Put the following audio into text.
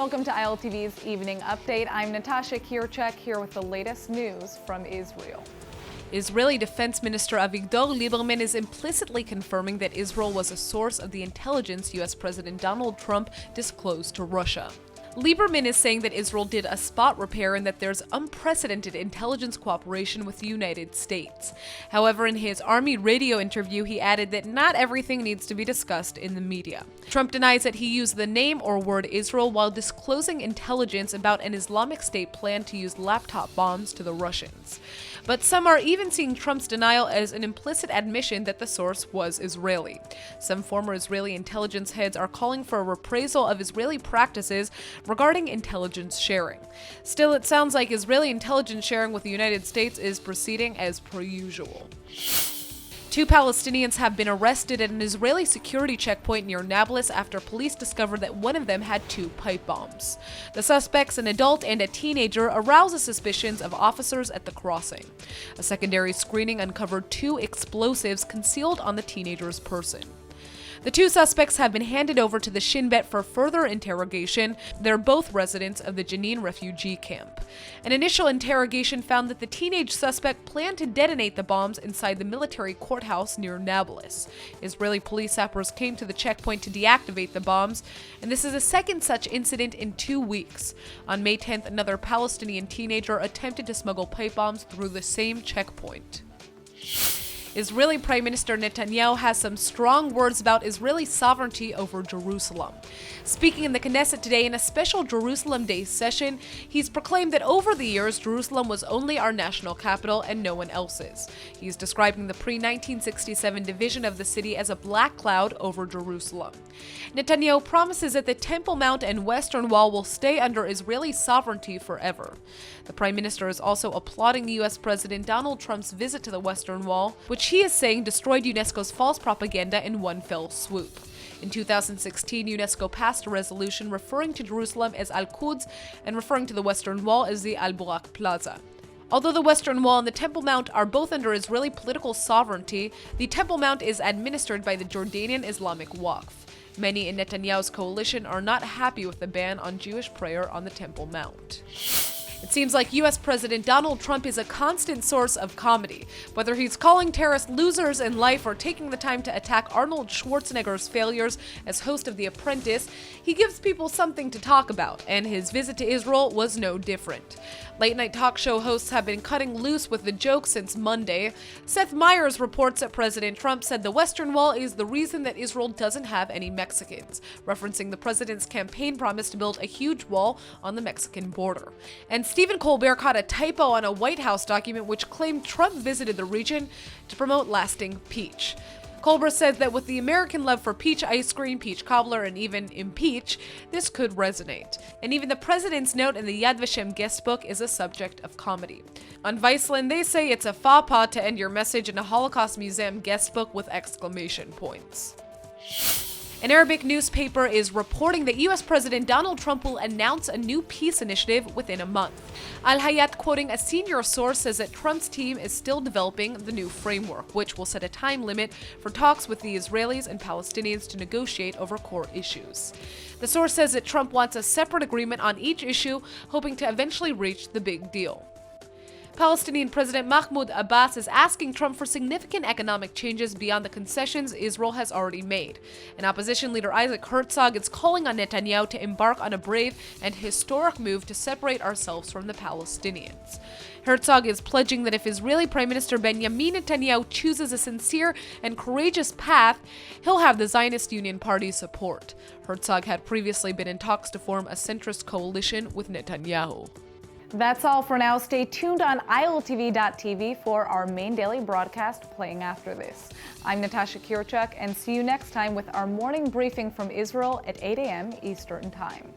Welcome to ILTV's Evening Update. I'm Natasha Kirchek here with the latest news from Israel. Israeli Defense Minister Avigdor Lieberman is implicitly confirming that Israel was a source of the intelligence U.S. President Donald Trump disclosed to Russia. Lieberman is saying that Israel did a spot repair and that there's unprecedented intelligence cooperation with the United States. However, in his Army radio interview, he added that not everything needs to be discussed in the media. Trump denies that he used the name or word Israel while disclosing intelligence about an Islamic State plan to use laptop bombs to the Russians. But some are even seeing Trump's denial as an implicit admission that the source was Israeli. Some former Israeli intelligence heads are calling for a reprisal of Israeli practices regarding intelligence sharing. Still, it sounds like Israeli intelligence sharing with the United States is proceeding as per usual. 2 Palestinians have been arrested at an Israeli security checkpoint near Nablus after police discovered that one of them had 2 pipe bombs. The suspects, an adult and a teenager, aroused the suspicions of officers at the crossing. A secondary screening uncovered 2 explosives concealed on the teenager's person. The 2 suspects have been handed over to the Shin Bet for further interrogation. They're both residents of the Jenin refugee camp. An initial interrogation found that the teenage suspect planned to detonate the bombs inside the military courthouse near Nablus. Israeli police sappers came to the checkpoint to deactivate the bombs, and this is the second such incident in 2 weeks. On May 10th, another Palestinian teenager attempted to smuggle pipe bombs through the same checkpoint. Israeli Prime Minister Netanyahu has some strong words about Israeli sovereignty over Jerusalem. Speaking in the Knesset today in a special Jerusalem Day session, he's proclaimed that over the years, Jerusalem was only our national capital and no one else's. He's describing the pre-1967 division of the city as a black cloud over Jerusalem. Netanyahu promises that the Temple Mount and Western Wall will stay under Israeli sovereignty forever. The Prime Minister is also applauding U.S. President Donald Trump's visit to the Western Wall, which he is saying destroyed UNESCO's false propaganda in one fell swoop. In 2016, UNESCO passed a resolution referring to Jerusalem as Al-Quds and referring to the Western Wall as the Al-Burak Plaza. Although the Western Wall and the Temple Mount are both under Israeli political sovereignty, the Temple Mount is administered by the Jordanian Islamic Waqf. Many in Netanyahu's coalition are not happy with the ban on Jewish prayer on the Temple Mount. It seems like U.S. President Donald Trump is a constant source of comedy. Whether he's calling terrorists losers in life or taking the time to attack Arnold Schwarzenegger's failures as host of The Apprentice, he gives people something to talk about, and his visit to Israel was no different. Late-night talk show hosts have been cutting loose with the joke since Monday. Seth Meyers reports that President Trump said the Western Wall is the reason that Israel doesn't have any Mexicans, referencing the president's campaign promise to build a huge wall on the Mexican border. And Stephen Colbert caught a typo on a White House document which claimed Trump visited the region to promote lasting peach. Colbert said that with the American love for peach ice cream, peach cobbler, and even impeach, this could resonate. And even the president's note in the Yad Vashem guest book is a subject of comedy. On Viceland, they say it's a faux pas to end your message in a Holocaust Museum guest book with exclamation points. An Arabic newspaper is reporting that U.S. President Donald Trump will announce a new peace initiative within a month. Al-Hayat, quoting a senior source, says that Trump's team is still developing the new framework, which will set a time limit for talks with the Israelis and Palestinians to negotiate over core issues. The source says that Trump wants a separate agreement on each issue, hoping to eventually reach the big deal. Palestinian President Mahmoud Abbas is asking Trump for significant economic changes beyond the concessions Israel has already made. And opposition leader Isaac Herzog is calling on Netanyahu to embark on a brave and historic move to separate ourselves from the Palestinians. Herzog is pledging that if Israeli Prime Minister Benjamin Netanyahu chooses a sincere and courageous path, he'll have the Zionist Union Party's support. Herzog had previously been in talks to form a centrist coalition with Netanyahu. That's all for now. Stay tuned on ILTV.tv for our main daily broadcast playing after this. I'm Natasha Kirchek, and see you next time with our morning briefing from Israel at 8 a.m. Eastern Time.